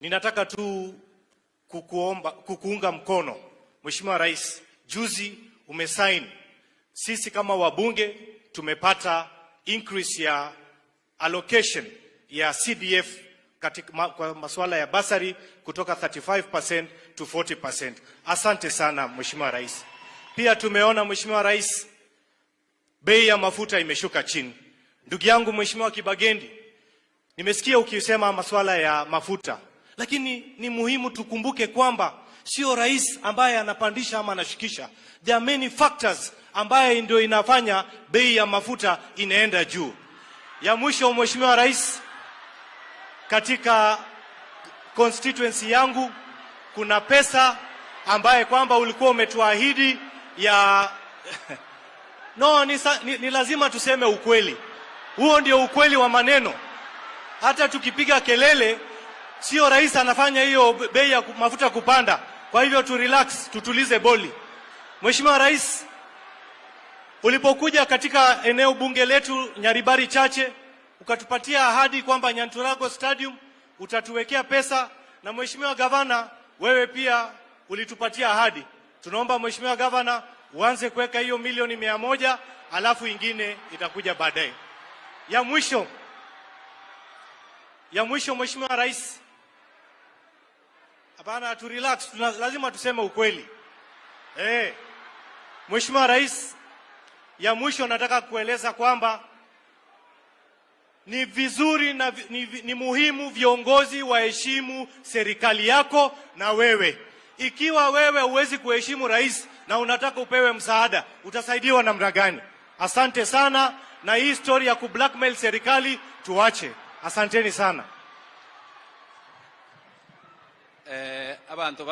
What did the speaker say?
Ninataka tu kukuunga mkono Mheshimiwa Rais. Juzi umesign, sisi kama wabunge tumepata increase ya allocation ya CDF katika kwa masuala ya basari kutoka 35% to 40%. Asante sana Mheshimiwa Rais. Pia tumeona Mheshimiwa Rais, bei ya mafuta imeshuka chini. Ndugu yangu Mheshimiwa Kibagendi, nimesikia ukisema masuala ya mafuta, lakini ni muhimu tukumbuke kwamba sio rais ambaye anapandisha ama anashukisha. There are many factors ambaye ndio inafanya bei ya mafuta inaenda juu. Ya mwisho Mheshimiwa Rais, katika constituency yangu kuna pesa ambaye kwamba ulikuwa umetuahidi ya no, ni lazima tuseme ukweli. Huo ndio ukweli wa maneno. Hata tukipiga kelele, sio rais anafanya hiyo bei ya mafuta kupanda. Kwa hivyo tu relax, tutulize boli. Mheshimiwa Rais, ulipokuja katika eneo bunge letu Nyaribari Chache, ukatupatia ahadi kwamba Nyanturago Stadium utatuwekea pesa, na Mheshimiwa Gavana, wewe pia ulitupatia ahadi. Tunaomba Mheshimiwa Gavana uanze kuweka hiyo milioni 100, alafu ingine itakuja baadaye. Ya mwisho Mheshimiwa Rais, hapana, tu relax, lazima tuseme ukweli. Mheshimiwa Rais, ya mwisho nataka kueleza kwamba ni vizuri na ni muhimu viongozi waheshimu serikali yako na wewe. Ikiwa wewe huwezi kuheshimu rais na unataka upewe msaada, utasaidiwa namna gani? Asante sana, na hii story ya kublackmail serikali tuache. Asanteni sana. Abantu